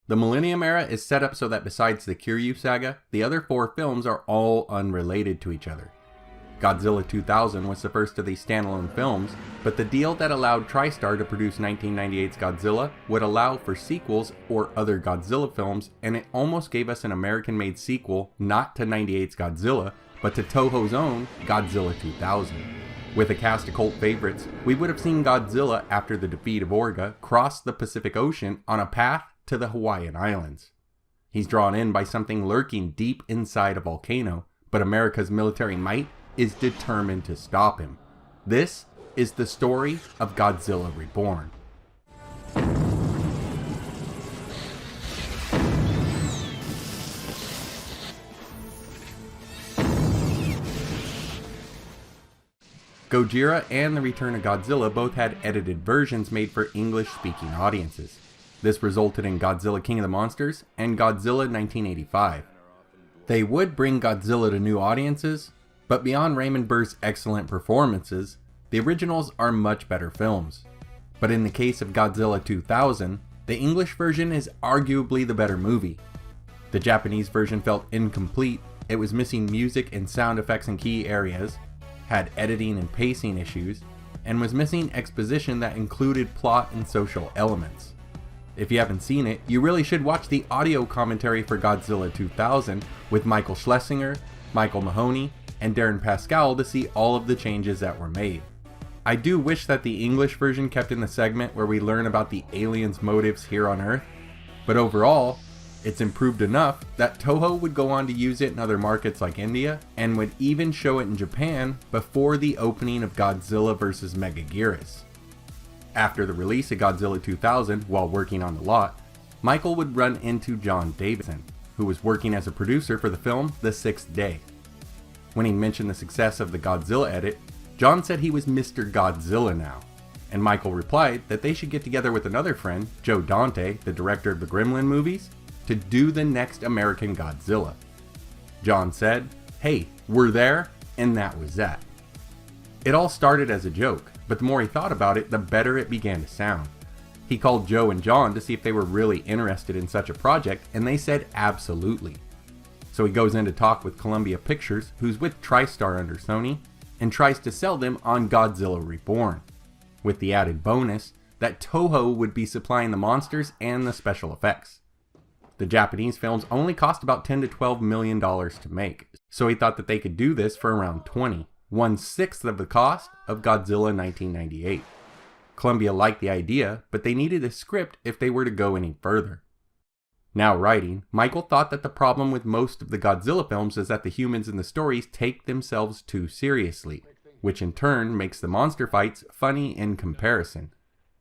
The Millennium Era is set up so that besides the Kiryu saga, the other 4 films are all unrelated to each other. Godzilla 2000 was the first of these standalone films, but the deal that allowed TriStar to produce 1998's Godzilla would allow for sequels or other Godzilla films, and it almost gave us an American-made sequel not to 98's Godzilla, but to Toho's own Godzilla 2000. With a cast of cult favorites, we would have seen Godzilla after the defeat of Orga cross the Pacific Ocean on a path to the Hawaiian Islands. He's drawn in by something lurking deep inside a volcano, but America's military might is determined to stop him. This is the story of Godzilla Reborn. Gojira and The Return of Godzilla both had edited versions made for English-speaking audiences. This resulted in Godzilla King of the Monsters and Godzilla 1985. They would bring Godzilla to new audiences, but beyond Raymond Burr's excellent performances, the originals are much better films. But in the case of Godzilla 2000, the English version is arguably the better movie. The Japanese version felt incomplete, it was missing music and sound effects in key areas, had editing and pacing issues, and was missing exposition that included plot and social elements. If you haven't seen it, you really should watch the audio commentary for Godzilla 2000 with Michael Schlesinger, Michael Mahoney, and Darren Pascal to see all of the changes that were made. I do wish that the English version kept in the segment where we learn about the aliens' motives here on Earth, but overall, it's improved enough that Toho would go on to use it in other markets like India, and would even show it in Japan before the opening of Godzilla vs. Megaguirus. After the release of Godzilla 2000, while working on the lot, Michael would run into John Davidson, who was working as a producer for the film The Sixth Day. When he mentioned the success of the Godzilla edit, John said he was Mr. Godzilla now, and Michael replied that they should get together with another friend, Joe Dante, the director of the Gremlin movies, to do the next American Godzilla. John said, "Hey, we're there," and that was that. It all started as a joke, but the more he thought about it, the better it began to sound. He called Joe and John to see if they were really interested in such a project, and they said absolutely. So he goes in to talk with Columbia Pictures, who's with TriStar under Sony, and tries to sell them on Godzilla Reborn, with the added bonus that Toho would be supplying the monsters and the special effects. The Japanese films only cost about $10 to $12 million to make, so he thought that they could do this for around 1/6 of the cost of Godzilla 1998. Columbia liked the idea, but they needed a script if they were to go any further. Now writing, Michael thought that the problem with most of the Godzilla films is that the humans in the stories take themselves too seriously, which in turn makes the monster fights funny in comparison.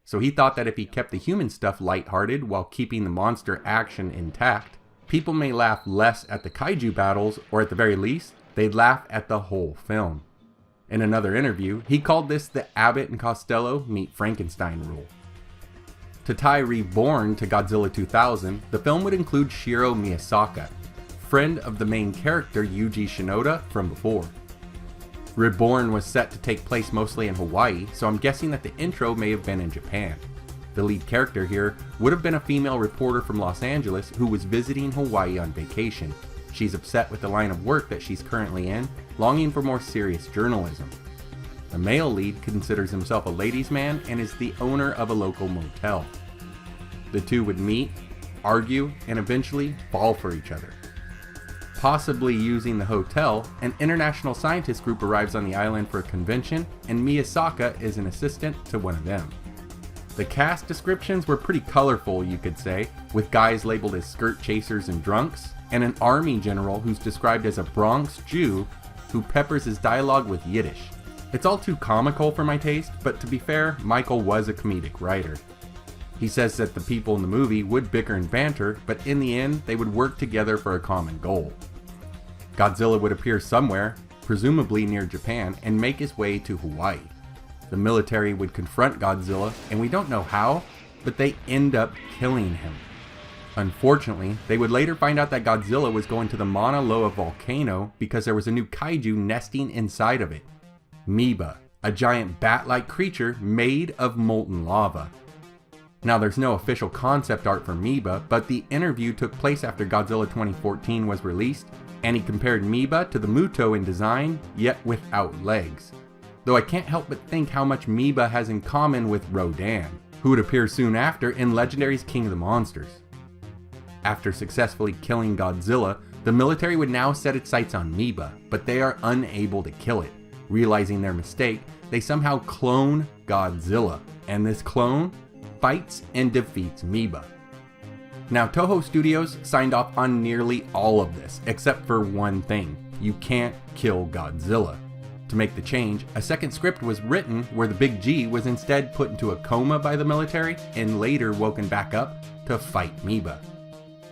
So he thought that if he kept the human stuff lighthearted while keeping the monster action intact, people may laugh less at the kaiju battles, or at the very least, they'd laugh at the whole film. In another interview, he called this the Abbott and Costello meet Frankenstein rule. To tie Reborn to Godzilla 2000, the film would include Shiro Miyasaka, friend of the main character Yuji Shinoda from before. Reborn was set to take place mostly in Hawaii, so I'm guessing that the intro may have been in Japan. The lead character here would have been a female reporter from Los Angeles who was visiting Hawaii on vacation. She's upset with the line of work that she's currently in, longing for more serious journalism. The male lead considers himself a ladies' man and is the owner of a local motel. The two would meet, argue, and eventually fall for each other. Possibly using the hotel, an international scientist group arrives on the island for a convention, and Miyasaka is an assistant to one of them. The cast descriptions were pretty colorful, you could say, with guys labeled as skirt chasers and drunks, and an army general who's described as a Bronx Jew who peppers his dialogue with Yiddish. It's all too comical for my taste, but to be fair, Michael was a comedic writer. He says that the people in the movie would bicker and banter, but in the end, they would work together for a common goal. Godzilla would appear somewhere, presumably near Japan, and make his way to Hawaii. The military would confront Godzilla, and we don't know how, but they end up killing him. Unfortunately, they would later find out that Godzilla was going to the Mauna Loa volcano because there was a new kaiju nesting inside of it. Miba, a giant bat-like creature made of molten lava. Now there's no official concept art for Miba, but the interview took place after Godzilla 2014 was released, and he compared Miba to the Muto in design, yet without legs. Though I can't help but think how much Miba has in common with Rodan, who would appear soon after in Legendary's King of the Monsters. After successfully killing Godzilla, the military would now set its sights on Miba, but they are unable to kill it. Realizing their mistake, they somehow clone Godzilla, and this clone fights and defeats Miba. Now Toho Studios signed off on nearly all of this, except for one thing: you can't kill Godzilla. To make the change, a second script was written where the Big G was instead put into a coma by the military and later woken back up to fight Miba.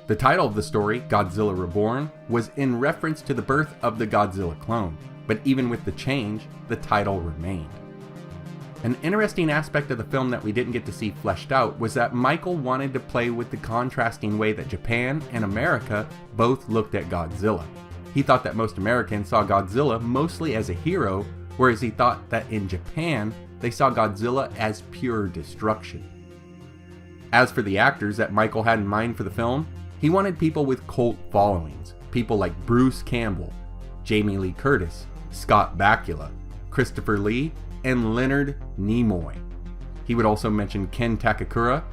The title of the story, Godzilla Reborn, was in reference to the birth of the Godzilla clone, but even with the change, the title remained. An interesting aspect of the film that we didn't get to see fleshed out was that Michael wanted to play with the contrasting way that Japan and America both looked at Godzilla. He thought that most Americans saw Godzilla mostly as a hero, whereas he thought that in Japan, they saw Godzilla as pure destruction. As for the actors that Michael had in mind for the film, he wanted people with cult followings, people like Bruce Campbell, Jamie Lee Curtis, Scott Bakula, Christopher Lee, and Leonard Nimoy. He would also mention Ken Takakura,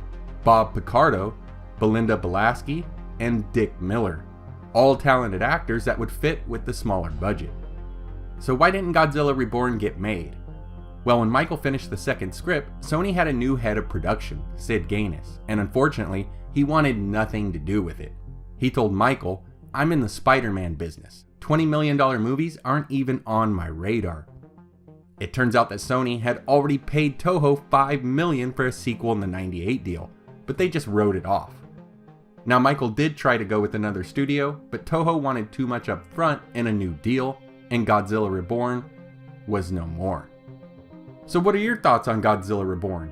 Bob Picardo, Belinda Belaski, and Dick Miller, all talented actors that would fit with the smaller budget. So why didn't Godzilla Reborn get made? Well, when Michael finished the second script, Sony had a new head of production, Sid Gaines, and unfortunately, he wanted nothing to do with it. He told Michael, "I'm in the Spider-Man business. $20 million movies aren't even on my radar." It turns out that Sony had already paid Toho $5 million for a sequel in the '98 deal, but they just wrote it off. Now Michael did try to go with another studio, but Toho wanted too much up front in a new deal, and Godzilla Reborn was no more. So what are your thoughts on Godzilla Reborn?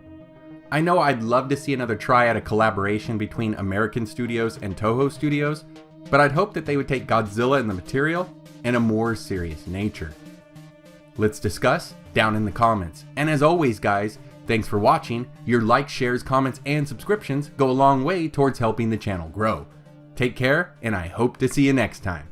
I know I'd love to see another try at a collaboration between American studios and Toho Studios, but I'd hope that they would take Godzilla and the material in a more serious nature. Let's discuss down in the comments. And as always guys, thanks for watching. Your likes, shares, comments, and subscriptions go a long way towards helping the channel grow. Take care, and I hope to see you next time.